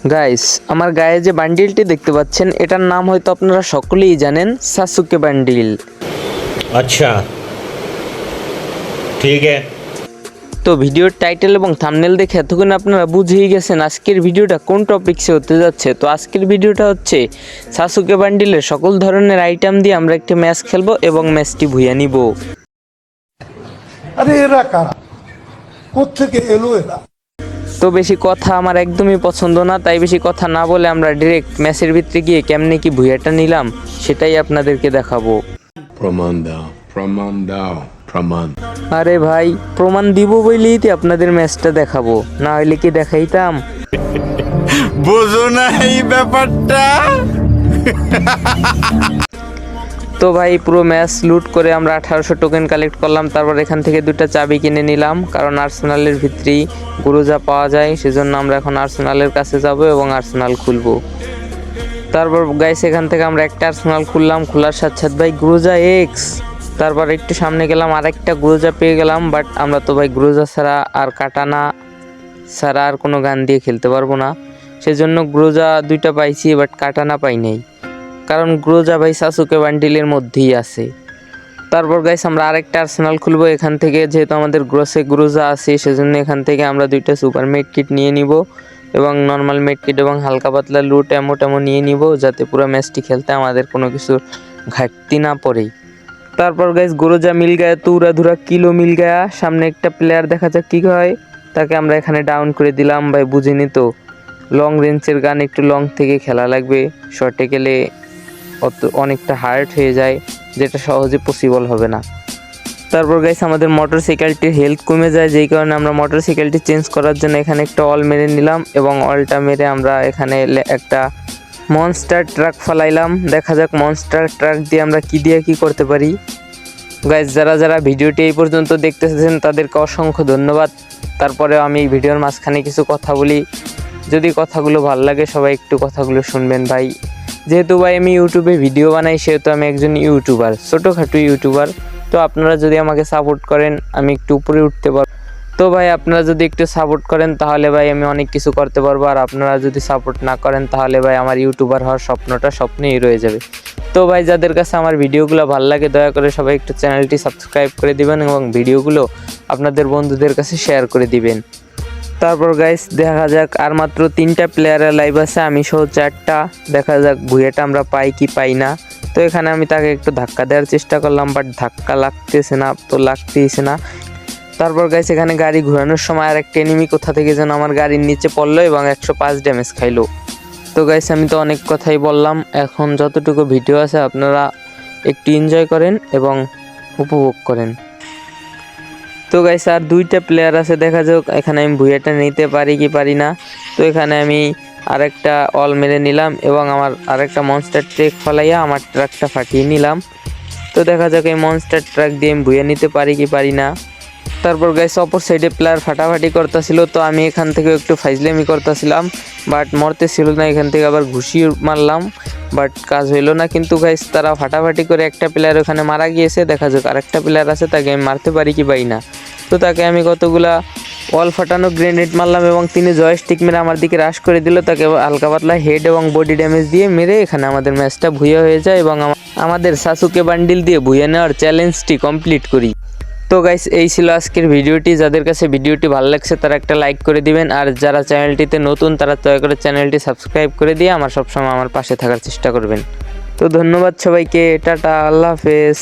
Guys, আমার গায়ে যে বান্ডিলটি দেখতে পাচ্ছেন এটার নাম হয়তো আপনারা সকলেই জানেন, সাসুকে বান্ডিল। अच्छा ठीक है। তো ভিডিওর টাইটেল এবং থাম্বনেল দেখে এতক্ষণ আপনারা বুঝেই গেছেন আজকের ভিডিওটা কোন টপিকসে হতে যাচ্ছে। তো আজকের ভিডিওটা হচ্ছে সাসুকে বান্ডিলের সকল ধরনের আইটেম দিয়ে আমরা একটা ম্যাচ খেলবো এবং ম্যাচটি ভুইয়া নিব। আরে এরা কারা, কোত্থেকে এলো এরা? তো বেশি কথা আমার একদমই পছন্দ না, তাই বেশি কথা না বলে আমরা ডিরেক্ট ম্যাচের ভিতরে গিয়ে কেমনে কি ভুইয়াটা নিলাম সেটাই আপনাদেরকে দেখাবো। প্রমাণ দাও, প্রমাণ দাও, প্রমাণ। আরে ভাই, প্রমাণ দিব বলেই তো আপনাদের ম্যাচটা দেখাবো, না হলে কি দেখাইতাম? বুঝো না এই ব্যাপারটা। তো ভাই পুরো ম্যাচ লুট করে আমরা 1800 টোকেন কালেক্ট করলাম। তারপর এখান থেকে দুটো চাবি কিনে নিলাম, কারণ আর্সেনালের ভিতরেই গুরুজা পাওয়া যায়, সেজন্য আমরা এখন আর্সেনালের কাছে যাব এবং আর্সেনাল খুলবো। তারপর গাইস এখান থেকে আমরা একটা আর্সেনাল খুললাম, খোলার সাথে সাথে ভাই গুরুজা এক্স। তারপর একটু সামনে গেলাম, আরেকটা গুরুজা পেয়ে গেলাম, বাট আমরা তো ভাই গুরুজা ছাড়া আর কাটানা ছাড়া আর কোনো গান দিয়ে খেলতে পারবো না, সেজন্য গুরুজা দুইটা পাইছি, বাট কাটানা পাই নাই, কারণ গুরুজা ভাই সাসুকে বান্ডিলের মধ্যেই আছে। তারপর গাইস আমরা আরেকটা আর্সেনাল খুলবো এখান থেকে, যেহেতু আমাদের গ্রোসে গুরুজা আছে সেজন্য এখান থেকে আমরা দুইটা সুপার মেড কিট নিয়ে নিব এবং নর্মাল মেড কিট এবং হালকা পাতলা লুট এমো নিয়ে নিব, যাতে পুরো ম্যাচটি খেলতে আমাদের কোনো কিছু ঘাটতি না পড়ে। তারপর গাইস গুরুজা মিল গায়া তো উড়াধুরা কিলো মিল গায়া, সামনে একটা প্লেয়ার দেখা যাক কী হয়, তাকে আমরা এখানে ডাউন করে দিলাম। ভাই বুঝিনি তো, লং রেঞ্জের গান একটু লং থেকে খেলা লাগবে, শর্টে গেলে অনেকটা হার্ড হয়ে যায়, যেটা সহজে পসিবল হবে না। তারপর গাইস আমাদের মোটরসাইকেলটির হেলথ কমে যায়, যেই কারণে আমরা মোটরসাইকেলটি চেঞ্জ করার জন্য এখানে একটা অল মেরে নিলাম এবং অলটা মেরে আমরা এখানে একটা মনস্টার ট্রাক ফালাইলাম। দেখা যাক মনস্টার ট্রাক দিয়ে আমরা কি করতে পারি। গাইস যারা যারা ভিডিওটি এই পর্যন্ত দেখতেছেন তাদেরকে অসংখ্য ধন্যবাদ। তারপরে আমি এই ভিডিওর মাঝখানে কিছু কথা বলি, যদি কথাগুলো ভালো লাগে সবাই একটু কথাগুলো শুনবেন ভাই। যেহেতু ভাই আমি ইউটিউবে ভিডিও বানাই, সেহেতু আমি একজন ইউটিউবার, ছোটোখাটো ইউটিউবার। তো আপনারা যদি আমাকে সাপোর্ট করেন আমি একটু উপরে উঠতে পারবো। তো ভাই আপনারা যদি একটু সাপোর্ট করেন তাহলে ভাই আমি অনেক কিছু করতে পারবো, আর আপনারা যদি সাপোর্ট না করেন তাহলে ভাই আমার ইউটিউবার হওয়ার স্বপ্নটা স্বপ্নেই রয়ে যাবে। তো ভাই যাদের কাছে আমার ভিডিওগুলো ভালো লাগে দয়া করে সবাই একটু চ্যানেলটি সাবস্ক্রাইব করে দিবেন এবং ভিডিওগুলো আপনাদের বন্ধুদের কাছে শেয়ার করে দিবেন। তারপর গাইস দেখা যাক, আর মাত্র 3টা প্লেয়ারের লাইভ আছে, আমি সহ 4টা। দেখা যাক ভুইয়াটা আমরা পাই কি পাই না। তো এখানে আমি তাকে একটু ধাক্কা দেওয়ার চেষ্টা করলাম, বাট ধাক্কা লাগতেছে না। তারপর গাইস এখানে গাড়ি ঘোরানোর সময় আর একটা এনিমি কোথা থেকে যেন আমার গাড়ির নিচে পড়লো এবং 105 ড্যামেজ খাইলো। তো গাইস আমি তো অনেক কথাই বললাম, এখন যতটুকু ভিডিও আছে আপনারা একটু এনজয় করেন এবং উপভোগ করেন। তো গাইস আর 2টা প্লেয়ার আছে, দেখা যাক এখানে আমি ভুইয়াটা নিতে পারি কি পারি না। তো এখানে আমি আরেকটা অল মেরে নিলাম এবং আমার আরেকটা মনস্টার ট্রাক ফলাইয়া আমার ট্রাকটা ফাটিয়ে নিলাম। তো দেখা যাক এই মনস্টার ট্রাক দিয়ে আমি ভুইয়া নিতে পারি কি পারি না। তারপর গাইস অপর সাইডে প্লেয়ার ফাটাফাটি করতেছিল, তো আমি এখান থেকে একটু ফাইজলামি করতেছিলাম, বাট মরতে ছিল না। এখান থেকে আবার ঘুষি মারলাম, বাট কাজ হইলো না। কিন্তু গাইস তারা ফাটাফাটি করে একটা প্লেয়ার ওখানে মারা গিয়েছে, দেখা যাক আরেকটা প্লেয়ার আছে, তাকে আমি মারতে পারি কি পারি না। তো তাকে আমি কতগুলা ওয়াল ফাটানো গ্রেনেড মারলাম এবং তিনি জয়স্টিক মেরে আমার দিকে রাশ করে দিল, তাকে হালকা পাতলা হেড এবং বডি ড্যামেজ দিয়ে মেরে এখানে আমাদের ম্যাচটা ভুইয়া হয়ে যায় এবং আমাদের সাসুকে বান্ডিল দিয়ে ভুইয়া নেওয়ার চ্যালেঞ্জটি কমপ্লিট করি। তো গাইস এই ছিল আজকের ভিডিওটি, যাদের কাছে ভিডিওটি ভালো লাগছে তারা একটা লাইক করে দিবেন, আর যারা চ্যানেলটিতে নতুন তারা দয়া করে চ্যানেলটি সাবস্ক্রাইব করে দিয়ে আমার সবসময় আমার পাশে থাকার চেষ্টা করবেন। তো ধন্যবাদ সবাইকে, টাটা, আল্লাহ হাফেজ।